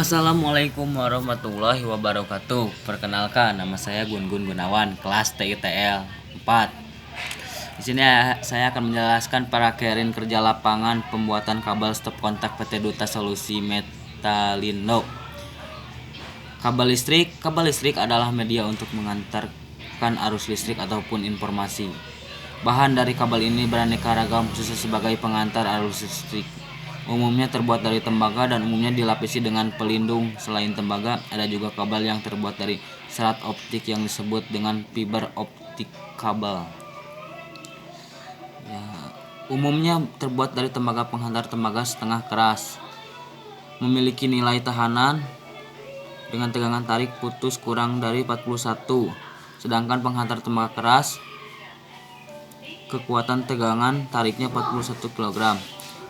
Assalamualaikum warahmatullahi wabarakatuh. Perkenalkan, nama saya Gun-Gun Gunawan, kelas TITL 4. Di sini saya akan menjelaskan prakerin kerja lapangan pembuatan kabel stop kontak PT Duta Solusi Metalindo. Kabel listrik adalah media untuk mengantarkan arus listrik ataupun informasi. Bahan dari kabel ini beraneka ragam, khususnya sebagai pengantar arus listrik. Umumnya terbuat dari tembaga dan umumnya dilapisi dengan pelindung. Selain tembaga, ada juga kabel yang terbuat dari serat optik yang disebut dengan fiber optik kabel. Umumnya terbuat dari tembaga penghantar tembaga setengah keras. Memiliki nilai tahanan dengan tegangan tarik putus kurang dari 41. Sedangkan penghantar tembaga keras kekuatan tegangan tariknya 41 kg.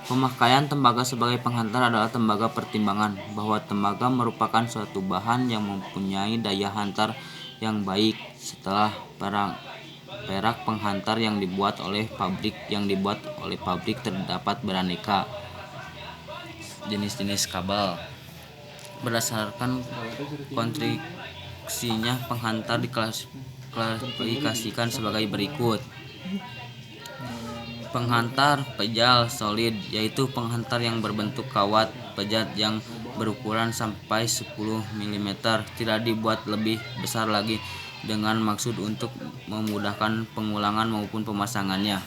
Pemakaian tembaga sebagai penghantar adalah tembaga pertimbangan bahwa tembaga merupakan suatu bahan yang mempunyai daya hantar yang baik. Setelah perak penghantar yang dibuat oleh pabrik terdapat beraneka jenis-jenis kabel. Berdasarkan konstruksinya, penghantar diklasifikasikan sebagai berikut. Penghantar pejal solid, yaitu penghantar yang berbentuk kawat pejat yang berukuran sampai 10 mm, tidak dibuat lebih besar lagi dengan maksud untuk memudahkan pengulangan maupun pemasangannya.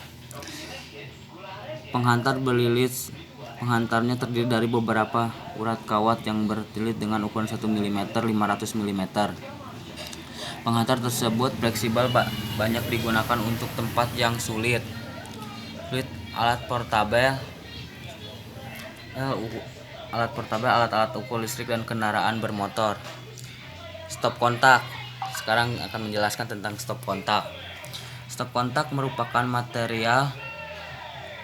Penghantar berlilit, penghantarnya terdiri dari beberapa urat kawat yang berlilit dengan ukuran 1 mm 500 mm. Penghantar tersebut fleksibel, banyak digunakan untuk tempat yang sulit. Alat portabel, alat-alat ukur listrik dan kendaraan bermotor. Stop kontak. Sekarang akan menjelaskan tentang stop kontak. Stop kontak merupakan material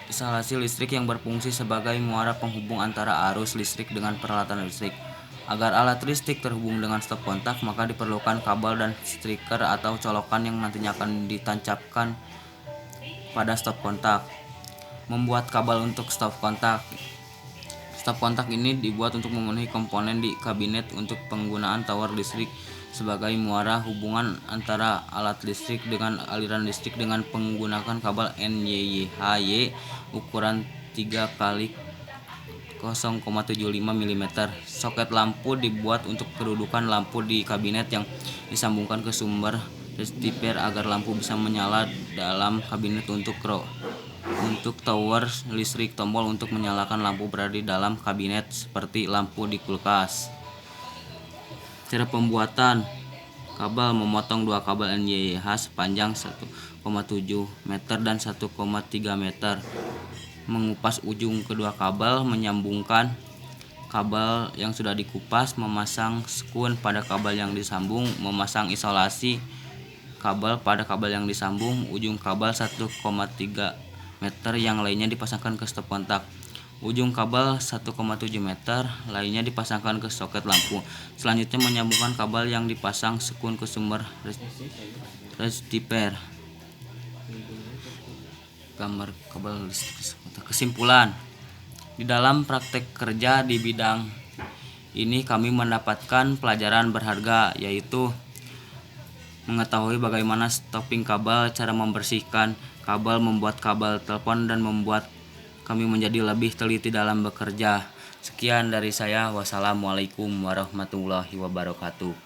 instalasi listrik yang berfungsi sebagai muara penghubung antara arus listrik dengan peralatan listrik. Agar alat listrik terhubung dengan stop kontak, maka diperlukan kabel dan striker atau colokan yang nantinya akan ditancapkan pada stop kontak. Membuat kabel untuk stop kontak. Stop kontak ini dibuat untuk memenuhi komponen di kabinet untuk penggunaan tower listrik sebagai muara hubungan antara alat listrik dengan aliran listrik dengan menggunakan kabel NYYHY ukuran 3 x 0,75 mm. Soket lampu dibuat untuk kedudukan lampu di kabinet yang disambungkan ke sumber rectifier agar lampu bisa menyala dalam kabinet. Untuk tower listrik, tombol untuk menyalakan lampu berada di dalam kabinet seperti lampu di kulkas. Cara pembuatan kabel: memotong dua kabel NYYH sepanjang 1,7 meter dan 1,3 meter. Mengupas ujung kedua kabel, menyambungkan kabel yang sudah dikupas, memasang skun pada kabel yang disambung, memasang isolasi kabel pada kabel yang disambung. Ujung kabel 1,3 meter yang lainnya dipasangkan ke stop kontak. Ujung kabel 1,7 meter lainnya dipasangkan ke soket lampu. Selanjutnya menyambungkan kabel yang dipasang skun ke sumber rectifier. Gambar kabel listrik. Kesimpulan: di dalam praktek kerja di bidang ini kami mendapatkan pelajaran berharga, yaitu mengetahui bagaimana stopping kabel, cara membersihkan kabel, membuat kabel telepon, dan membuat kami menjadi lebih teliti dalam bekerja. Sekian dari saya. Wassalamualaikum warahmatullahi wabarakatuh.